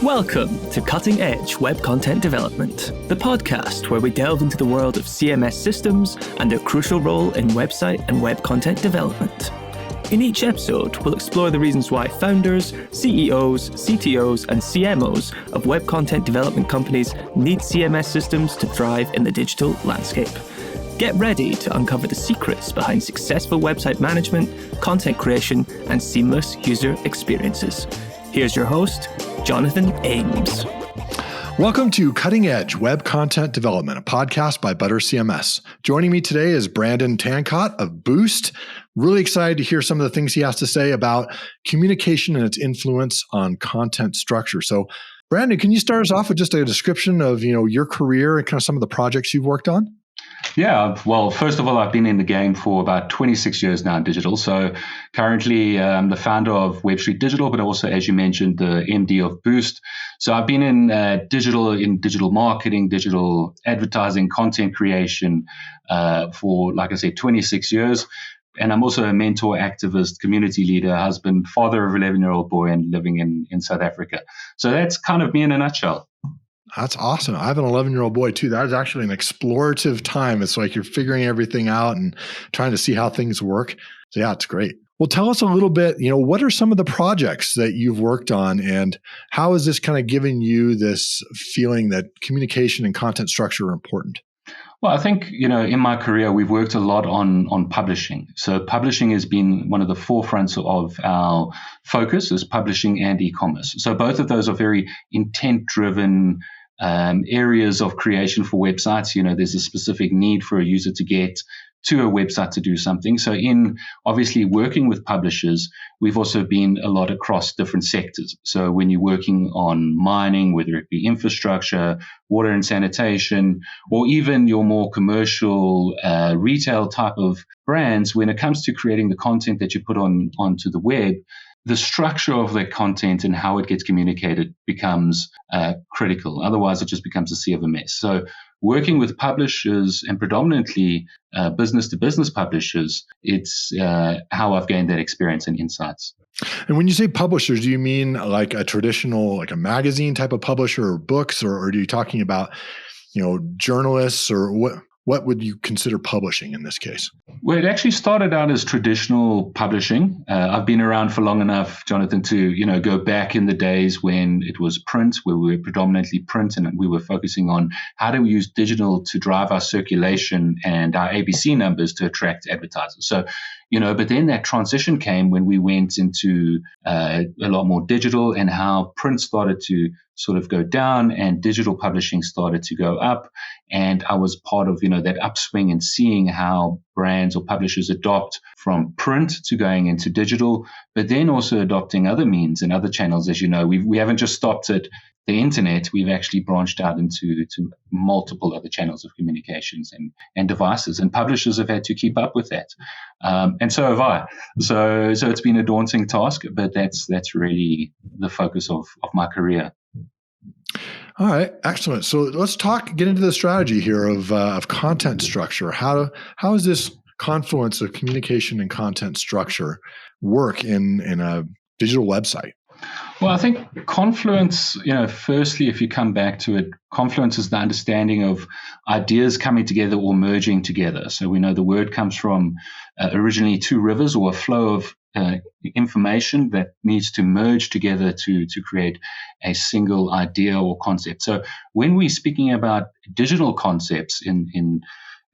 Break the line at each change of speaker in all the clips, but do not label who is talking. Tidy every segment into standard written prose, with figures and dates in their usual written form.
Welcome to Cutting Edge Web Content Development, the podcast where we delve into the world of CMS systems and their crucial role in website and web content development. In each episode, we'll explore the reasons why founders, CEOs, CTOs, and CMOs of web content development companies need CMS systems to thrive in the digital landscape. Get ready to uncover the secrets behind successful website management, content creation, and seamless user experiences. Here's your host, Jonathan Ames.
Welcome to Cutting Edge Web Content Development, a podcast by ButterCMS. Joining me today is Brandon Tancott of Boost. Really excited to hear some of the things he has to say about communication and its influence on content structure. So, Brandon, can you start us off with just a description of your career and kind of some of the projects you've worked on?
Yeah, well, first of all, I've been in the game for about 26 years now in digital. So currently the founder of Web Street Digital, but also, as you mentioned, the MD of Boost. So I've been in digital marketing, digital advertising, content creation for, like I said, 26 years. And I'm also a mentor, activist, community leader, husband, father of an 11-year-old boy, and living in South Africa. So that's kind of me in a nutshell.
That's awesome. I have an 11-year-old boy too. That is actually an explorative time. It's like you're figuring everything out and trying to see how things work. So yeah, it's great. Well, tell us a little bit, what are some of the projects that you've worked on and how is this kind of giving you this feeling that communication and content structure are important?
Well, I think, in my career, we've worked a lot on publishing. So publishing has been one of the forefronts of our focus is publishing and e-commerce. So both of those are very intent-driven areas of creation for websites. There's a specific need for a user to get to a website to do something. So in obviously working with publishers, we've also been a lot across different sectors. So when you're working on mining, whether it be infrastructure, water and sanitation, or even your more commercial retail type of brands, when it comes to creating the content that you put onto the web, the structure of that content and how it gets communicated becomes critical. Otherwise, it just becomes a sea of a mess. So working with publishers and predominantly business-to-business publishers, it's how I've gained that experience and insights.
And when you say publishers, do you mean like a traditional, like a magazine type of publisher or books, or are you talking about, journalists, or what would you consider publishing in this case?
Well, it actually started out as traditional publishing. I've been around for long enough, Jonathan, to go back in the days when it was print, where we were predominantly print, and we were focusing on how do we use digital to drive our circulation and our ABC numbers to attract advertisers. So, but then that transition came when we went into a lot more digital, and how print started to sort of go down and digital publishing started to go up. And I was part of, that upswing and seeing how brands or publishers adopt from print to going into digital, but then also adopting other means and other channels. As you know, we haven't just stopped at the internet. We've actually branched out into multiple other channels of communications and devices, and publishers have had to keep up with that. And so have I. So it's been a daunting task, but that's really the focus of my career.
All right, excellent. So let's get into the strategy here of content structure. How is this confluence of communication and content structure work in a digital website?
Well, I think Confluence, firstly, if you come back to it, Confluence is the understanding of ideas coming together or merging together. So we know the word comes from originally two rivers, or a flow of information that needs to merge together to create a single idea or concept. So when we're speaking about digital concepts and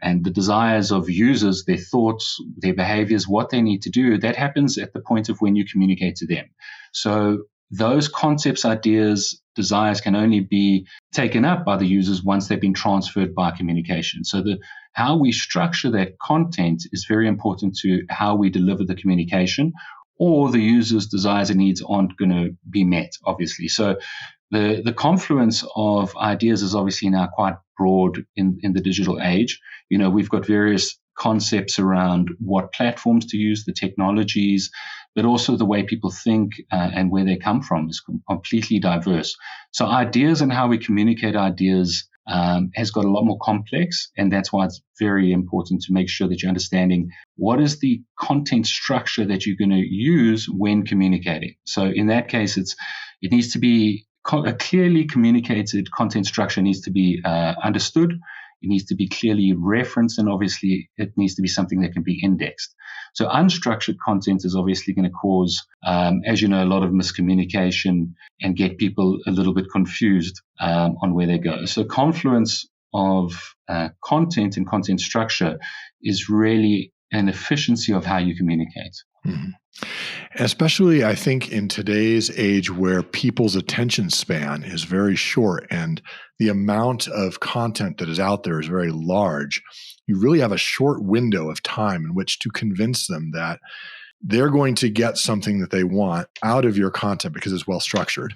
the desires of users, their thoughts, their behaviors, what they need to do, that happens at the point of when you communicate to them. So those concepts, ideas, desires can only be taken up by the users once they've been transferred by communication. So how we structure that content is very important to how we deliver the communication, or the user's desires and needs aren't going to be met, obviously. So the confluence of ideas is obviously now quite broad in the digital age. We've got various concepts around what platforms to use, the technologies, but also the way people think and where they come from is completely diverse. So ideas and how we communicate ideas has got a lot more complex, and that's why it's very important to make sure that you're understanding what is the content structure that you're going to use when communicating. So in that case, it needs to be a clearly communicated content structure needs to be understood. It needs to be clearly referenced, and obviously it needs to be something that can be indexed. So unstructured content is obviously going to cause, as you know, a lot of miscommunication and get people a little bit confused on where they go. So confluence of content and content structure is really an efficiency of how you communicate.
Mm-hmm. Especially, I think, in today's age where people's attention span is very short and the amount of content that is out there is very large, you really have a short window of time in which to convince them that they're going to get something that they want out of your content because it's well structured.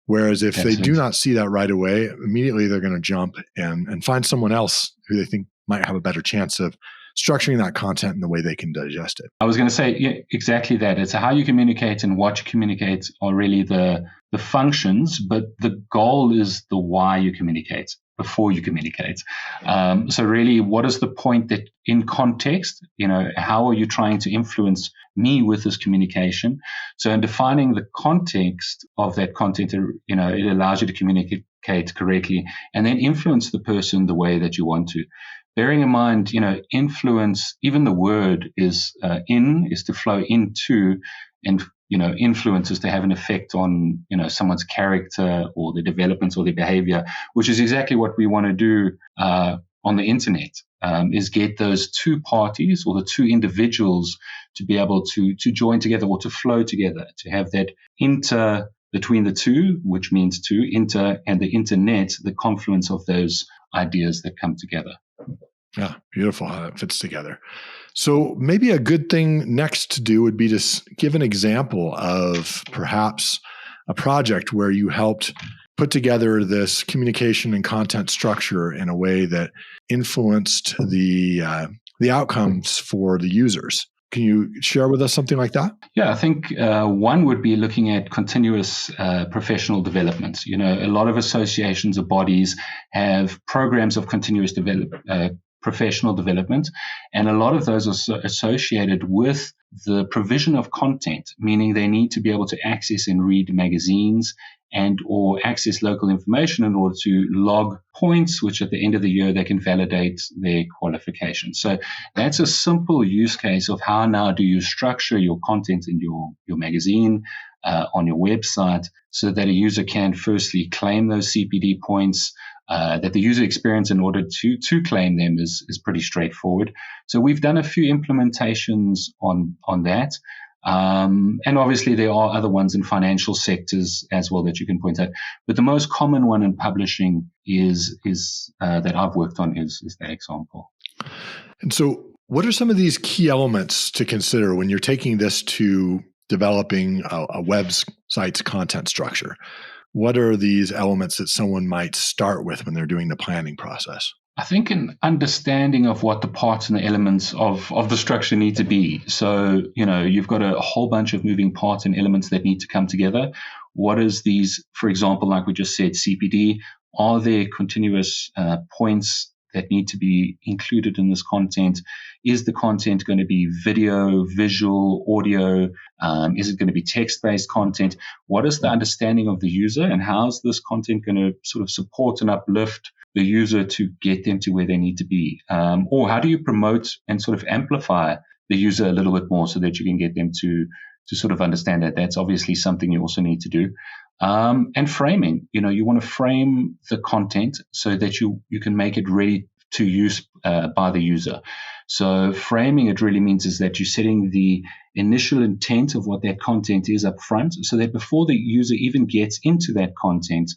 Whereas if they do not see that right away, immediately they're going to jump and find someone else who they think might have a better chance of structuring that content in the way they can digest it.
I was going to say, yeah, exactly that. It's how you communicate and what you communicate are really the functions, but the goal is the why you communicate before you communicate. So really, what is the point that in context, how are you trying to influence me with this communication? So in defining the context of that content, it allows you to communicate correctly and then influence the person the way that you want to. Bearing in mind, influence, even the word is to flow into, and, influence is to have an effect on, someone's character or the development or their behavior, which is exactly what we want to do on the internet, is get those two parties or the two individuals to be able to join together or to flow together, to have that between the two, which means two, and the internet, the confluence of those ideas that come together.
Yeah, beautiful how that fits together. So maybe a good thing next to do would be to give an example of perhaps a project where you helped put together this communication and content structure in a way that influenced the outcomes for the users. Can you share with us something like that?
Yeah, I think one would be looking at continuous professional development. A lot of associations or bodies have programs of continuous professional development, and a lot of those are associated with the provision of content, meaning they need to be able to access and read magazines and or access local information in order to log points, which at the end of the year they can validate their qualifications. So that's a simple use case of how now do you structure your content in your magazine, on your website, so that a user can firstly claim those CPD points, that the user experience in order to claim them is pretty straightforward. So we've done a few implementations on that. And obviously there are other ones in financial sectors as well that you can point out. But the most common one in publishing is that I've worked on is that example.
And so what are some of these key elements to consider when you're taking this to developing a website's content structure? What are these elements that someone might start with when they're doing the planning process?
I think an understanding of what the parts and the elements of the structure need to be. So, you've got a whole bunch of moving parts and elements that need to come together. What is these, for example, like we just said, CPD, are there continuous points that need to be included in this content? Is the content going to be video, visual, audio? Is it going to be text-based content? What is the understanding of the user, and how is this content going to sort of support and uplift the user to get them to where they need to be? Or how do you promote and sort of amplify the user a little bit more so that you can get them to sort of understand that? That's obviously something you also need to do. And framing, you want to frame the content so that you can make it ready to use by the user. So framing it really means is that you're setting the initial intent of what that content is up front, so that before the user even gets into that content,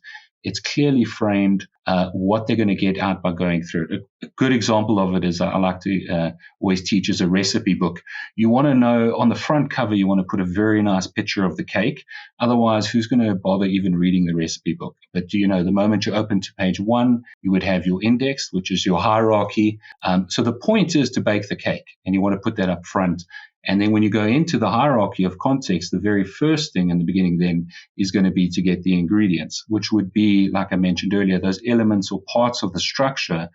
it's clearly framed what they're going to get out by going through it. A good example of it is I like to always teach is a recipe book. You want to know on the front cover, you want to put a very nice picture of the cake. Otherwise, who's going to bother even reading the recipe book? But the moment you open to page 1, you would have your index, which is your hierarchy. So the point is to bake the cake, and you want to put that up front. And then when you go into the hierarchy of context, the very first thing in the beginning then is going to be to get the ingredients, which would be, like I mentioned earlier, those elements or parts of the structure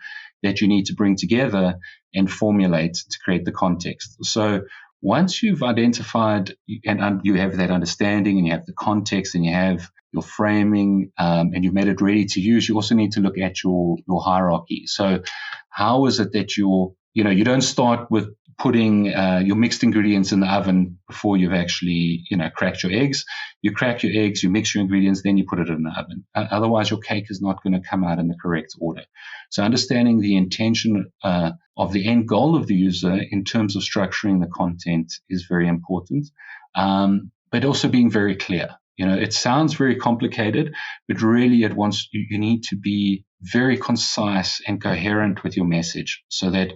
that you need to bring together and formulate to create the context. So once you've identified and you have that understanding and you have the context and you have your framing, and you've made it ready to use, you also need to look at your hierarchy. So how is it that you don't start with putting your mixed ingredients in the oven before you've actually, cracked your eggs. You crack your eggs, you mix your ingredients, then you put it in the oven. Otherwise, your cake is not going to come out in the correct order. So understanding the intention of the end goal of the user in terms of structuring the content is very important, but also being very clear. It sounds very complicated, but really you need to be very concise and coherent with your message so that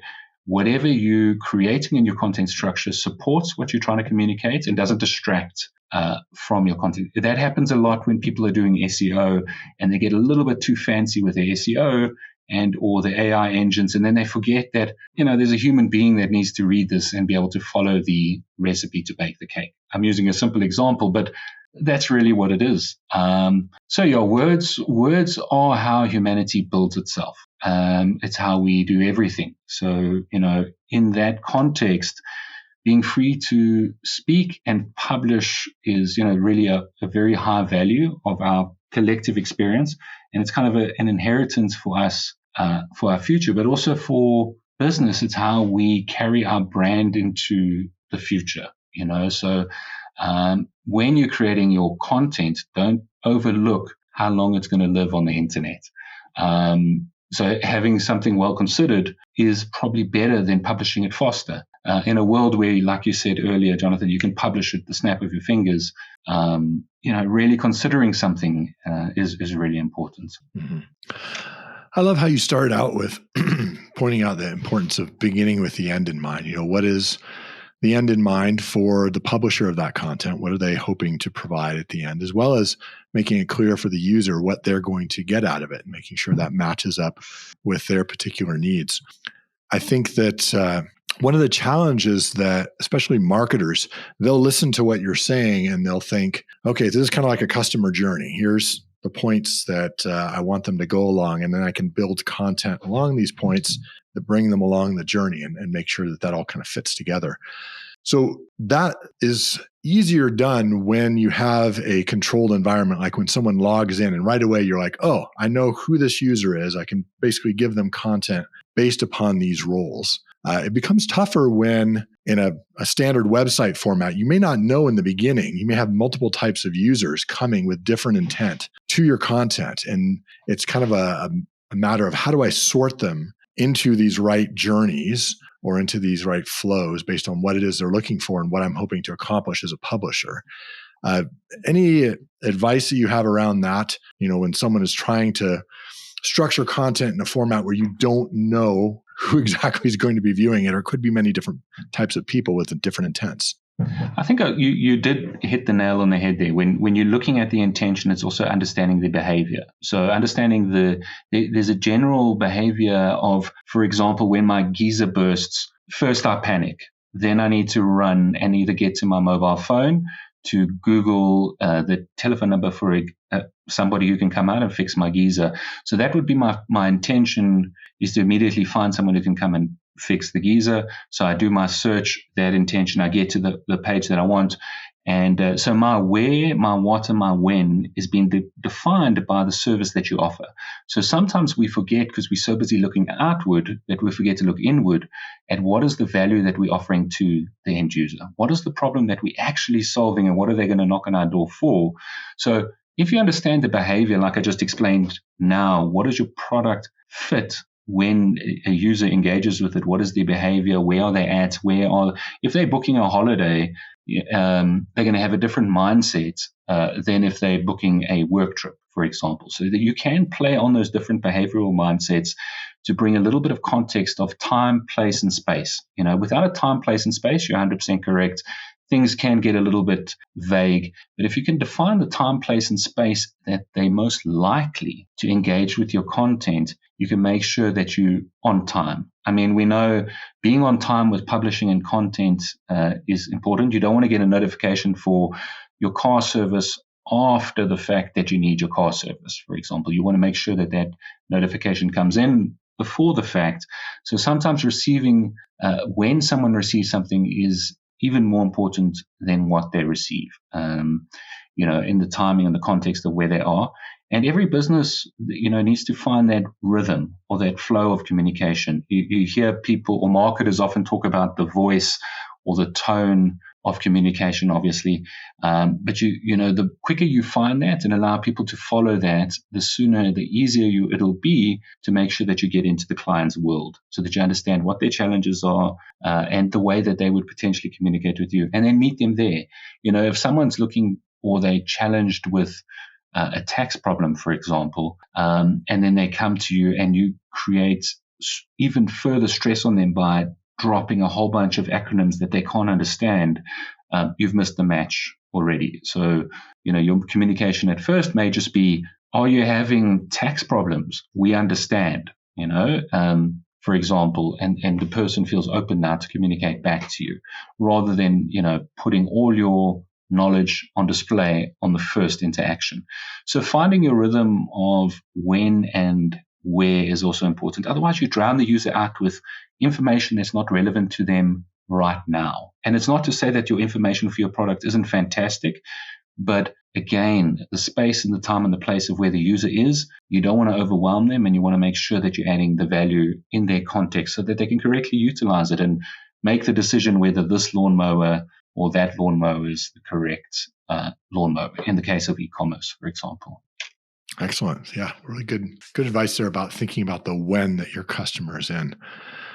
whatever you're creating in your content structure supports what you're trying to communicate and doesn't distract from your content. That happens a lot when people are doing SEO and they get a little bit too fancy with their SEO or the AI engines, and then they forget that, there's a human being that needs to read this and be able to follow the recipe to bake the cake. I'm using a simple example, but that's really what it is. Words are how humanity builds itself. It's how we do everything. So, in that context, being free to speak and publish is, really a very high value of our collective experience. And it's kind of an inheritance for us, for our future, but also for business. It's how we carry our brand into the future, So when you're creating your content, don't overlook how long it's going to live on the internet. So having something well considered is probably better than publishing it faster. In a world where, like you said earlier, Jonathan, you can publish it the snap of your fingers, really considering something is really important.
Mm-hmm. I love how you started out with pointing out the importance of beginning with the end in mind. What is the end in mind for the publisher of that content? What are they hoping to provide at the end, as well as making it clear for the user what they're going to get out of it, and making sure that matches up with their particular needs. I think that one of the challenges that especially marketers, they'll listen to what you're saying and they'll think, okay, this is kind of like a customer journey. Here's the points that I want them to go along, and then I can build content along these points that bring them along the journey and make sure that all kind of fits together. So that is easier done when you have a controlled environment, like when someone logs in and right away you're like, oh, I know who this user is. I can basically give them content based upon these roles. It becomes tougher when in a standard website format, you may not know in the beginning. You may have multiple types of users coming with different intent to your content. And it's kind of a matter of how do I sort them into these right journeys or into these right flows based on what it is they're looking for and what I'm hoping to accomplish as a publisher. Any advice that you have around that, when someone is trying to structure content in a format where you don't know who exactly is going to be viewing it, or it could be many different types of people with different intents?
I think you did hit the nail on the head there. When you're looking at the intention, it's also understanding the behavior. So understanding there's a general behavior of, for example, when my geyser bursts, first I panic. Then I need to run and either get to my mobile phone to Google the telephone number for somebody who can come out and fix my geyser. So that would be my intention, is to immediately find someone who can come and fix the geyser. So I do my search, that intention, I get to the page that I want. And so my where, my what, and my when is being defined by the service that you offer. So sometimes we forget, because we're so busy looking outward, that we forget to look inward at what is the value that we're offering to the end user. What is the problem that we're actually solving, and what are they going to knock on our door for? So if you understand the behavior, like I just explained now, what does your product fit when a user engages with it? What is their behavior? Where are they at? If they're booking a holiday, they're going to have a different mindset than if they're booking a work trip, for example. So that you can play on those different behavioral mindsets to bring a little bit of context of time, place, and space. Without a time, place, and space, you're 100% correct. Things can get a little bit vague, but if you can define the time, place, and space that they're most likely to engage with your content, you can make sure that you're on time. I mean, we know being on time with publishing and content is important. You don't want to get a notification for your car service after the fact that you need your car service, for example. You want to make sure that notification comes in before the fact. So sometimes when someone receives something is even more important than what they receive. in the timing and the context of where they are. And every business, needs to find that rhythm or that flow of communication. You hear people or marketers often talk about the voice or the tone of communication, obviously. But the quicker you find that and allow people to follow that, the sooner, the easier it'll be to make sure that you get into the client's world so that you understand what their challenges are and the way that they would potentially communicate with you, and then meet them there. If someone's looking or they're challenged with a tax problem, for example, and then they come to you and you create even further stress on them by dropping a whole bunch of acronyms that they can't understand, you've missed the match already. So, your communication at first may just be, are you having tax problems? We understand, for example, and the person feels open now to communicate back to you rather than, putting all your knowledge on display on the first interaction. So finding your rhythm of when and where is also important. Otherwise, you drown the user out with information that's not relevant to them right now. And it's not to say that your information for your product isn't fantastic, but again, the space and the time and the place of where the user is, you don't want to overwhelm them, and you want to make sure that you're adding the value in their context so that they can correctly utilize it and make the decision whether this lawnmower or that lawnmower is the correct lawnmower in the case of e-commerce, for example.
Excellent. Yeah, really good advice there about thinking about the when that your customer is in.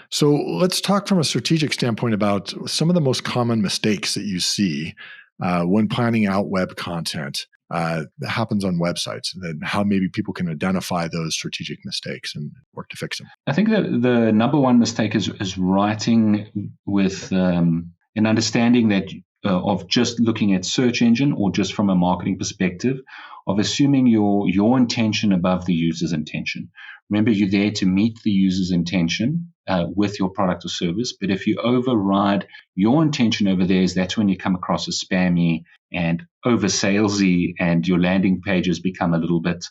So let's talk from a strategic standpoint about some of the most common mistakes that you see when planning out web content that happens on websites, and how maybe people can identify those strategic mistakes and work to fix them.
I think that the number one mistake is writing with an understanding that of just looking at search engine or just from a marketing perspective, of assuming your intention above the user's intention. Remember, you're there to meet the user's intention with your product or service. But if you override your intention over theirs, that's when you come across as spammy and over salesy, and your landing pages become a little bit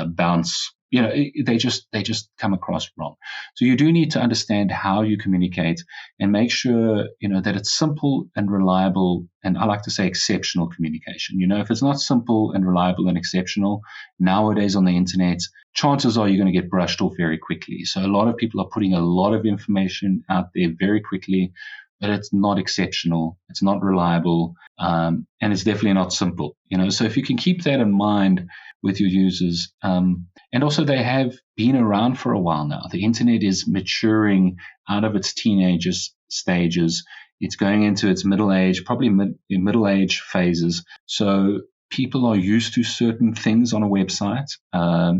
bounce. They just come across wrong. So you do need to understand how you communicate and make sure, that it's simple and reliable, and I like to say exceptional communication. If it's not simple and reliable and exceptional nowadays on the internet, chances are you're going to get brushed off very quickly. So a lot of people are putting a lot of information out there very quickly, but it's not exceptional, it's not reliable, and it's definitely not simple. So if you can keep that in mind with your users, and also they have been around for a while now. The internet is maturing out of its teenage stages. It's going into its middle age, probably middle age phases. So people are used to certain things on a website,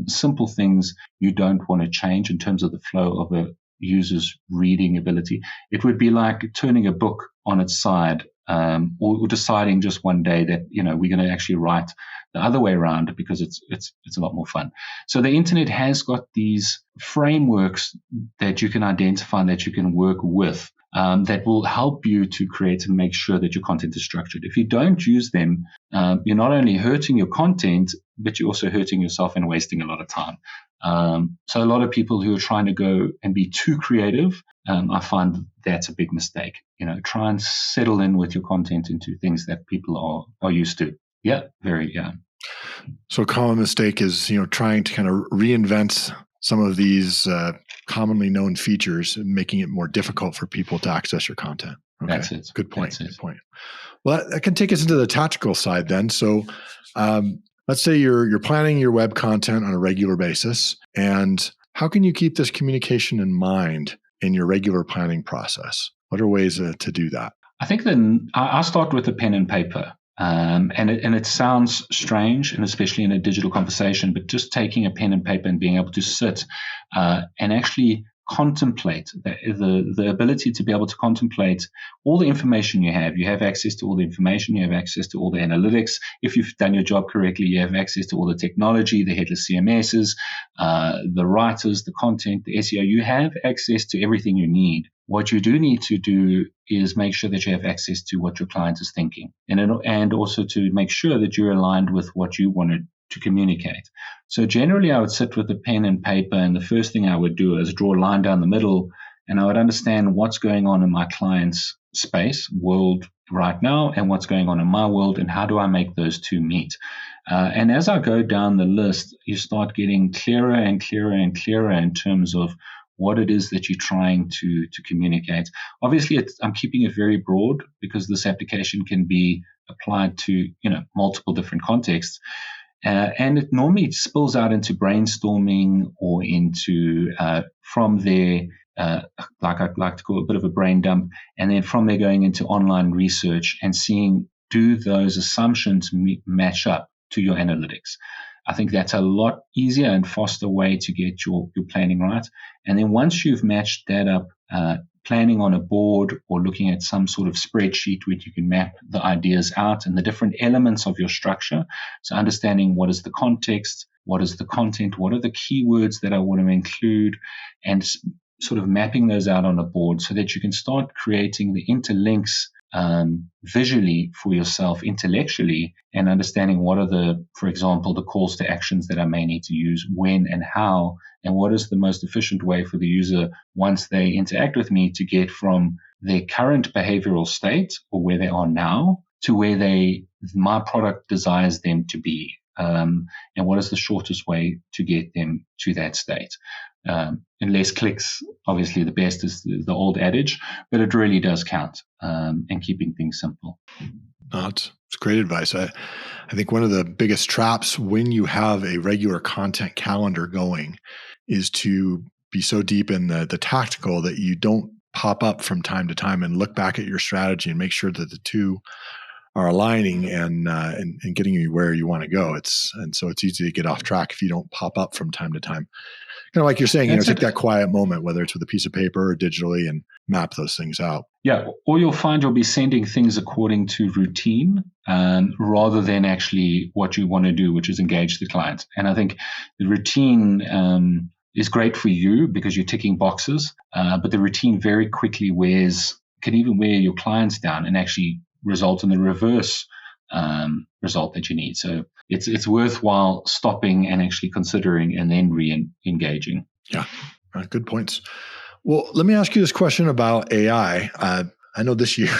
simple things you don't want to change in terms of the flow of a user's reading ability. It would be like turning a book on its side, or deciding just one day that we're going to actually write the other way around because it's a lot more fun. So the internet has got these frameworks that you can identify and that you can work with, that will help you to create and make sure that your content is structured. If you don't use them, you're not only hurting your content, but you're also hurting yourself and wasting a lot of time. So a lot of people who are trying to go and be too creative, I find that's a big mistake. Try and settle in with your content into things that people are used to. Yeah, So a common mistake is, trying to kind of reinvent some of these commonly known features and making it more difficult for people to access your content. Okay. That's it.
Good point. Good point. Well, that can take us into the tactical side then. So let's say you're planning your web content on a regular basis, and how can you keep this communication in mind in your regular planning process? What are ways to do that?
I think then I start with a pen and paper. And it sounds strange, and especially in a digital conversation, but just taking a pen and paper and being able to sit and actually contemplate the ability to be able to contemplate all the information you have. You have access to all the information. You have access to all the analytics. If you've done your job correctly, you have access to all the technology, the headless CMSs, the writers, the content, the SEO. You have access to everything you need. What you do need to do is make sure that you have access to what your client is thinking, and also to make sure that you're aligned with what you wanted to communicate. So generally, I would sit with a pen and paper, and the first thing I would do is draw a line down the middle, and I would understand what's going on in my client's space, world, right now and what's going on in my world, and how do I make those two meet? And as I go down the list, you start getting clearer and clearer and clearer in terms of what it is that you're trying to communicate. Obviously, I'm keeping it very broad because this application can be applied to multiple different contexts. And it normally spills out into brainstorming or into, from there, like I'd like to call it a bit of a brain dump, and then from there going into online research and seeing, do those assumptions match up to your analytics? I think that's a lot easier and faster way to get your planning right. And then once you've matched that up, planning on a board or looking at some sort of spreadsheet where you can map the ideas out and the different elements of your structure. So understanding what is the context, what is the content, what are the keywords that I want to include, and sort of mapping those out on a board so that you can start creating the interlinks visually for yourself, intellectually, and understanding what are for example, the calls to actions that I may need to use, when and how, and what is the most efficient way for the user once they interact with me to get from their current behavioral state or where they are now to where my product desires them to be. And what is the shortest way to get them to that state? And less clicks, obviously the best is the old adage, but it really does count, and keeping things simple.
It's great advice. I think one of the biggest traps when you have a regular content calendar going is to be so deep in the tactical that you don't pop up from time to time and look back at your strategy and make sure that the two are aligning and getting you where you want to go. So it's easy to get off track if you don't pop up from time to time. Kind of like you're saying, take that quiet moment, whether it's with a piece of paper or digitally, and map those things out.
Yeah, or you'll find you'll be sending things according to routine rather than actually what you want to do, which is engage the client. And I think the routine is great for you because you're ticking boxes, but the routine very quickly can even wear your clients down and actually result in the reverse result that you need. So it's worthwhile stopping and actually considering and then re-engaging.
Yeah, good points. Well, let me ask you this question about AI. I know this year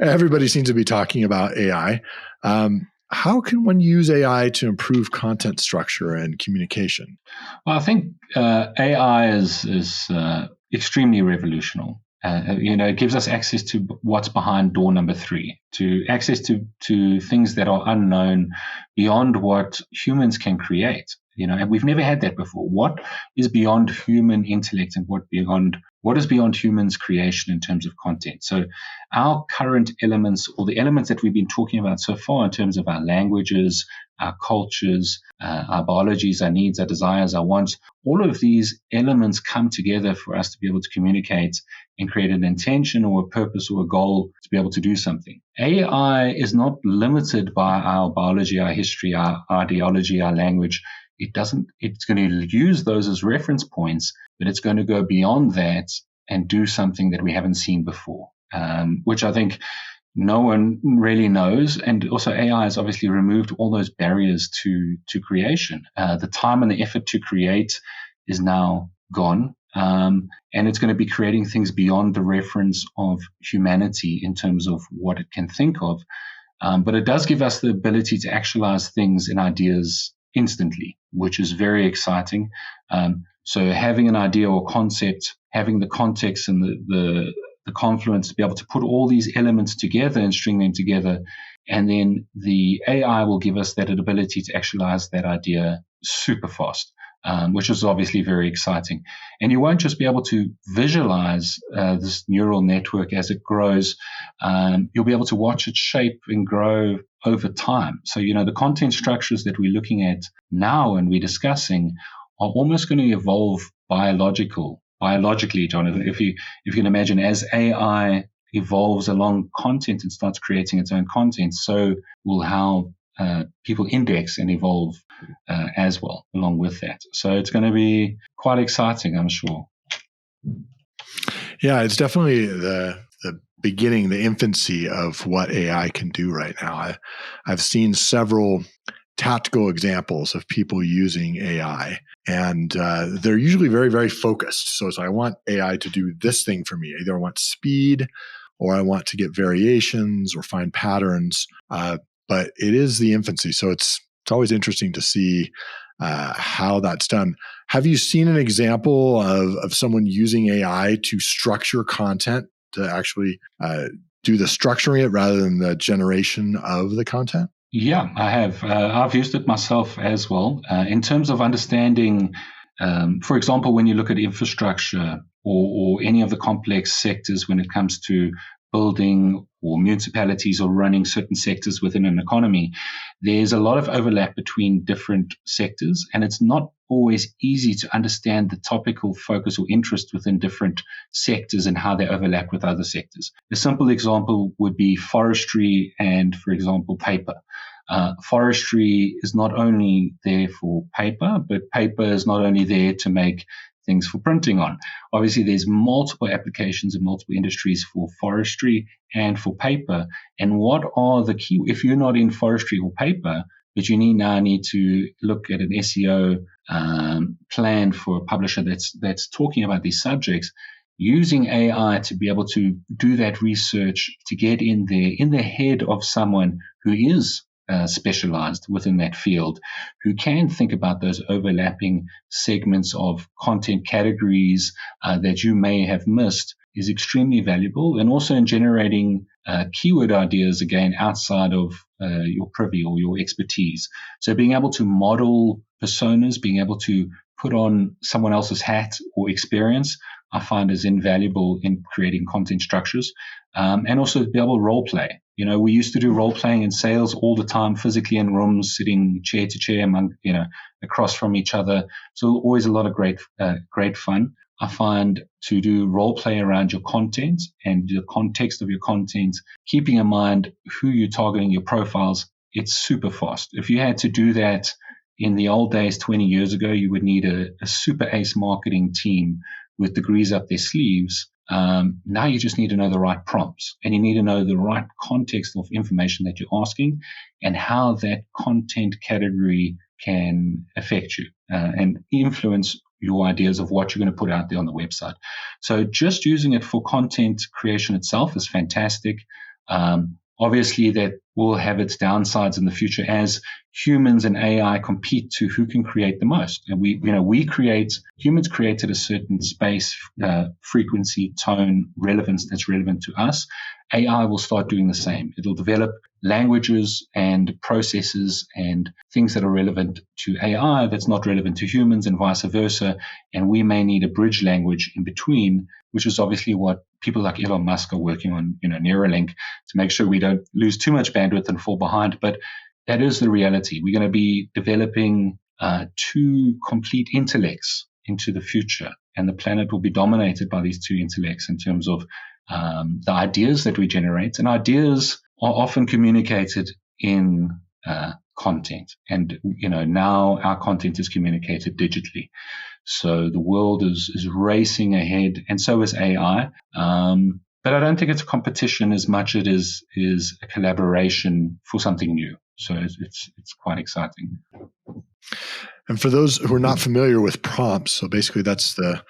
everybody seems to be talking about AI. How can one use AI to improve content structure and communication?
Well, I think AI is extremely revolutionary. It gives us access to what's behind door number 3, to access to things that are unknown beyond what humans can create. And we've never had that before. What is beyond human intellect and what is beyond humans' creation in terms of content? So our current elements, or the elements that we've been talking about so far in terms of our languages, our cultures, our biologies, our needs, our desires, our wants, all of these elements come together for us to be able to communicate and create an intention or a purpose or a goal to be able to do something. AI is not limited by our biology, our history, our ideology, our language. It's going to use those as reference points, but it's going to go beyond that and do something that we haven't seen before, which I think no one really knows. And also AI has obviously removed all those barriers to creation. The time and the effort to create is now gone. And it's going to be creating things beyond the reference of humanity in terms of what it can think of. But it does give us the ability to actualize things and ideas instantly, which is very exciting. So having an idea or concept, having the context and the Confluence to be able to put all these elements together and string them together, and then the AI will give us that ability to actualize that idea super fast, which is obviously very exciting. And you won't just be able to visualize this neural network as it grows. You'll be able to watch it shape and grow over time. So, the content structures that we're looking at now and we're discussing are almost going to evolve biologically, Jonathan. If you can imagine, as AI evolves along content and starts creating its own content, so will how people index and evolve as well along with that. So it's going to be quite exciting, I'm sure.
Yeah, it's definitely the beginning, the infancy of what AI can do right now. I've seen several tactical examples of people using AI, and they're usually very, very focused. So I want AI to do this thing for me. Either I want speed, or I want to get variations or find patterns. But it is the infancy. So it's always interesting to see how that's done. Have you seen an example of someone using AI to structure content to actually do the structuring it rather than the generation of the content?
Yeah, I have. I've used it myself as well. In terms of understanding, for example, when you look at infrastructure or any of the complex sectors when it comes to building or municipalities or running certain sectors within an economy, there's a lot of overlap between different sectors, and it's not always easy to understand the topical focus or interest within different sectors and how they overlap with other sectors. A simple example would be forestry and, for example, paper. Forestry is not only there for paper, but paper is not only there to make things for printing on. Obviously, there's multiple applications in multiple industries for forestry and for paper. And what are the key, if you're not in forestry or paper, but you now need to look at an SEO plan for a publisher that's talking about these subjects, using AI to be able to do that research, to get in there, in the head of someone who is specialized within that field, who can think about those overlapping segments of content categories that you may have missed, is extremely valuable. And also in generating keyword ideas, again, outside of your privy or your expertise. So being able to model personas, being able to put on someone else's hat or experience, I find is invaluable in creating content structures. And also to be able to role play. You know, we used to do role playing in sales all the time, physically in rooms, sitting chair to chair across from each other. So always a lot of great fun. I find to do role play around your content and the context of your content, keeping in mind who you're targeting, your profiles, it's super fast. If you had to do that in the old days, 20 years ago, you would need a super ace marketing team with degrees up their sleeves. Now you just need to know the right prompts, and you need to know the right context of information that you're asking and how that content category can affect you and influence your ideas of what you're going to put out there on the website. So just using it for content creation itself is fantastic. Obviously, that will have its downsides in the future as humans and AI compete to who can create the most. And humans create at a certain space, frequency, tone, relevance that's relevant to us. AI will start doing the same. It'll develop languages and processes and things that are relevant to AI that's not relevant to humans, and vice versa. And we may need a bridge language in between, which is obviously what people like Elon Musk are working on, Neuralink, to make sure we don't lose too much bandwidth and fall behind. But that is the reality. We're going to be developing two complete intellects into the future, and the planet will be dominated by these two intellects in terms of the ideas that we generate. And ideas are often communicated in content. And, now our content is communicated digitally. So the world is racing ahead, and so is AI. But I don't think it's a competition as much as it is a collaboration for something new. So it's quite exciting.
And for those who are not familiar with prompts, so basically that's the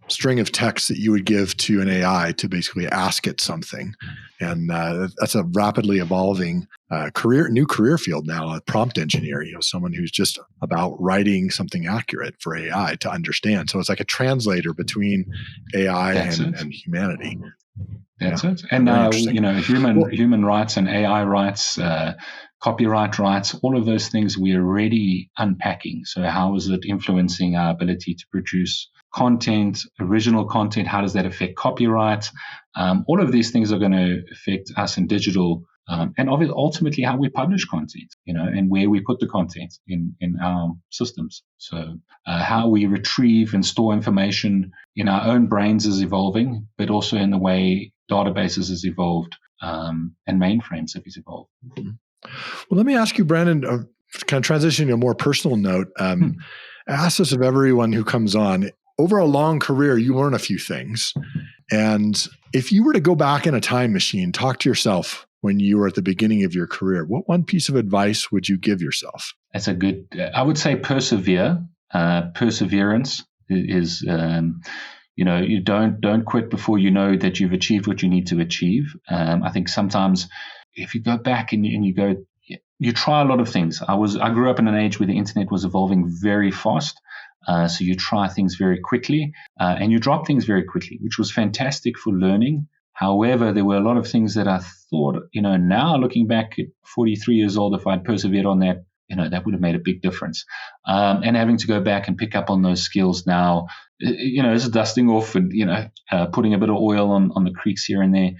string of text that you would give to an AI to basically ask it something. And that's a rapidly evolving new career field now, prompt engineer, someone who's just about writing something accurate for AI to understand. So it's like a translator between AI and humanity.
That's it. And human rights and AI rights, copyright rights, all of those things we are already unpacking. So how is it influencing our ability to produce content, original content? How does that affect copyright? All of these things are going to affect us in digital, and ultimately how we publish content, and where we put the content in our systems. So how we retrieve and store information in our own brains is evolving, but also in the way databases has evolved, and mainframes have evolved.
Well, let me ask you, Brandon, kind of transitioning to a more personal note. I ask this of everyone who comes on. Over a long career, you learn a few things. And if you were to go back in a time machine, talk to yourself when you were at the beginning of your career, what one piece of advice would you give yourself?
That's a good, I would say persevere. Perseverance is, you don't quit before you know that you've achieved what you need to achieve. I think sometimes if you go back and you try a lot of things. I grew up in an age where the internet was evolving very fast. So you try things very quickly and you drop things very quickly, which was fantastic for learning. However, there were a lot of things that I thought, now looking back at 43 years old, if I'd persevered on that, that would have made a big difference. And having to go back and pick up on those skills now, is dusting off and, putting a bit of oil on the creeks here and there.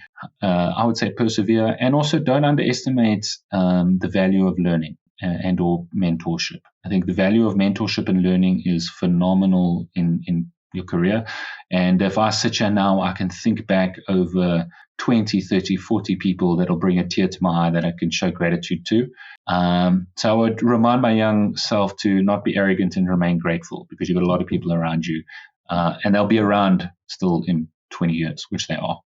I would say persevere, and also don't underestimate the value of learning and or mentorship. I think the value of mentorship and learning is phenomenal in your career. And if I sit here now, I can think back over 20, 30, 40 people that'll bring a tear to my eye that I can show gratitude to. So I would remind my young self to not be arrogant and remain grateful, because you've got a lot of people around you, and they'll be around still in 20 years, which they are.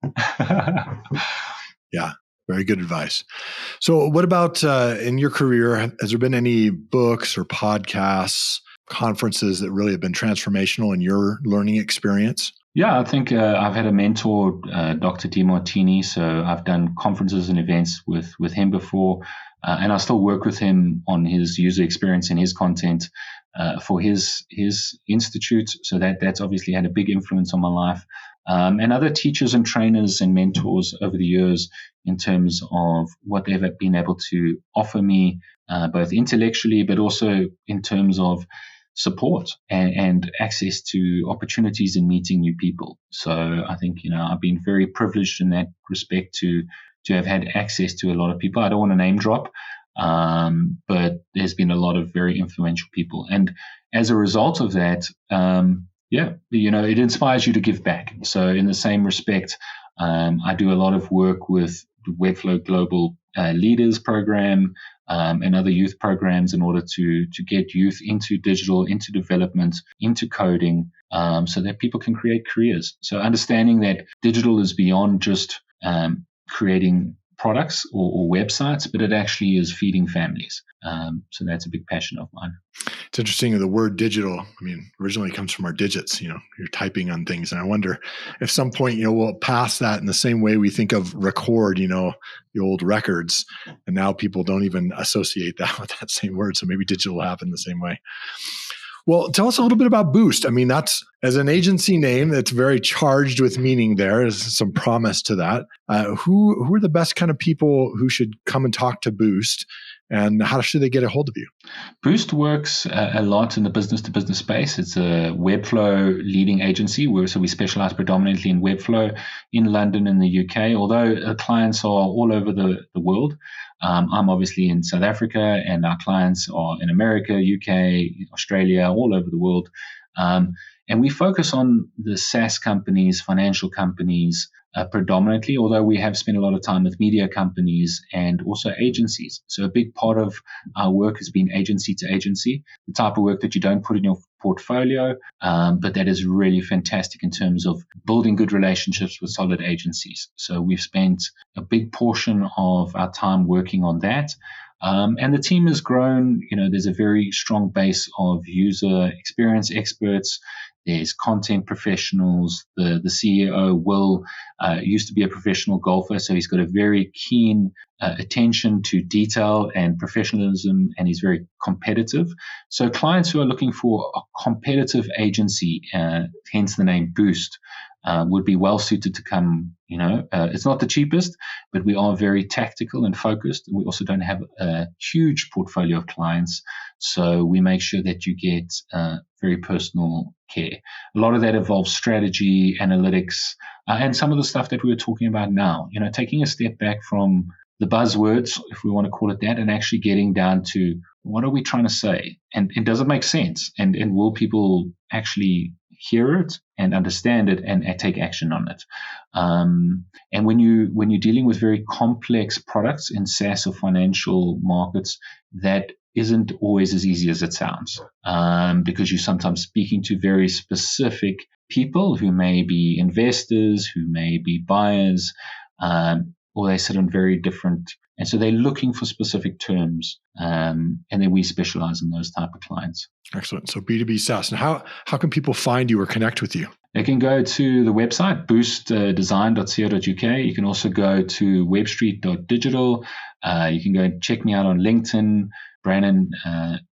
Yeah, very good advice. So what about in your career, has there been any books or podcasts, conferences that really have been transformational in your learning experience?
Yeah, I think I've had a mentor, Dr. DeMartini. So I've done conferences and events with him before, and I still work with him on his user experience and his content for his institute. So that's obviously had a big influence on my life. And other teachers and trainers and mentors over the years in terms of what they've been able to offer me, both intellectually, but also in terms of support and access to opportunities in meeting new people. So I think, I've been very privileged in that respect to have had access to a lot of people. I don't want to name drop, but there's been a lot of very influential people. And as a result of that, it inspires you to give back. So in the same respect, I do a lot of work with the WebFlow Global Leaders Program, and other youth programs in order to get youth into digital, into development, into coding, so that people can create careers. So understanding that digital is beyond just creating products or websites, but it actually is feeding families. So that's a big passion of mine.
It's interesting. The word digital, originally comes from our digits, you're typing on things. And I wonder if some point, we'll pass that in the same way we think of record, the old records. And now people don't even associate that with that same word. So maybe digital will happen the same way. Well, tell us a little bit about Boost. That's, as an agency name, that's very charged with meaning. There's some promise to that. Who are the best kind of people who should come and talk to Boost, and how should they get a hold of you?
Boost works a lot in the business-to-business space. It's a WebFlow leading agency, so we specialize predominantly in WebFlow in London and the UK, although clients are all over the world. I'm obviously in South Africa, and our clients are in America, UK, Australia, all over the world. And we focus on the SaaS companies, financial companies, predominantly, although we have spent a lot of time with media companies and also agencies. So a big part of our work has been agency to agency, the type of work that you don't put in your portfolio, but that is really fantastic in terms of building good relationships with solid agencies. So we've spent a big portion of our time working on that. And the team has grown. There's a very strong base of user experience experts. There's content professionals. The CEO, Will, used to be a professional golfer, so he's got a very keen attention to detail and professionalism, and he's very competitive. So clients who are looking for a competitive agency, hence the name Boost, would be well suited to come. It's not the cheapest, but we are very tactical and focused. We also don't have a huge portfolio of clients, so we make sure that you get very personal care. A lot of that involves strategy, analytics, and some of the stuff that we were talking about now. Taking a step back from the buzzwords, if we want to call it that, and actually getting down to what are we trying to say, and does it make sense, and will people actually hear it and understand it and take action on it. And when you're dealing with very complex products in SaaS or financial markets, that isn't always as easy as it sounds, because you're sometimes speaking to very specific people who may be investors, who may be buyers, or they sit on very different And so they're looking for specific terms, and then we specialize in those type of clients.
Excellent. So B2B SaaS. And how can people find you or connect with you?
They can go to the website, boostdesign.co.uk. You can also go to webstreet.digital. You can go and check me out on LinkedIn, Brandon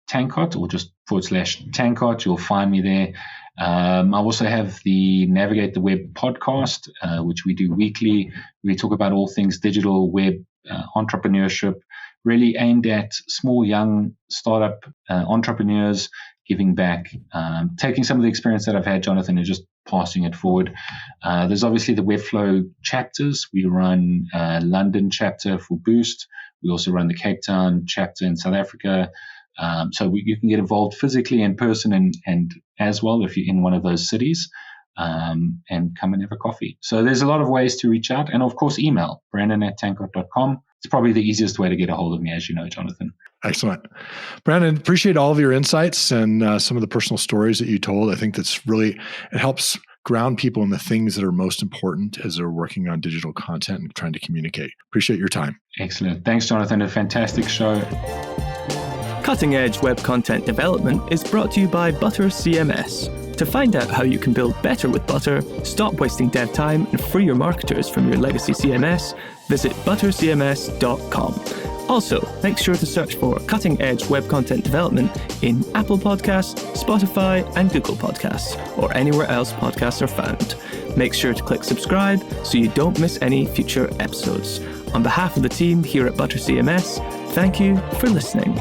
Tancott, or just /Tancott. You'll find me there. I also have the Navigate the Web podcast, which we do weekly. We talk about all things digital, web, entrepreneurship, really aimed at small, young startup entrepreneurs, giving back, taking some of the experience that I've had, Jonathan, and just passing it forward. There's obviously the WebFlow chapters. We run London chapter for Boost. We also run the Cape Town chapter in South Africa. So you can get involved physically in person and as well if you're in one of those cities, and come and have a coffee. So there's a lot of ways to reach out. And of course, email, brandon@tancott.com. It's probably the easiest way to get a hold of me, as you know, Jonathan.
Excellent. Brandon, appreciate all of your insights and some of the personal stories that you told. I think that's really, it helps ground people in the things that are most important as they're working on digital content and trying to communicate. Appreciate your time.
Excellent. Thanks, Jonathan. A fantastic show.
Cutting Edge Web Content Development is brought to you by ButterCMS. To find out how you can build better with Butter, stop wasting dev time, and free your marketers from your legacy CMS, visit ButterCMS.com. Also, make sure to search for Cutting Edge Web Content Development in Apple Podcasts, Spotify, and Google Podcasts, or anywhere else podcasts are found. Make sure to click subscribe so you don't miss any future episodes. On behalf of the team here at ButterCMS, thank you for listening.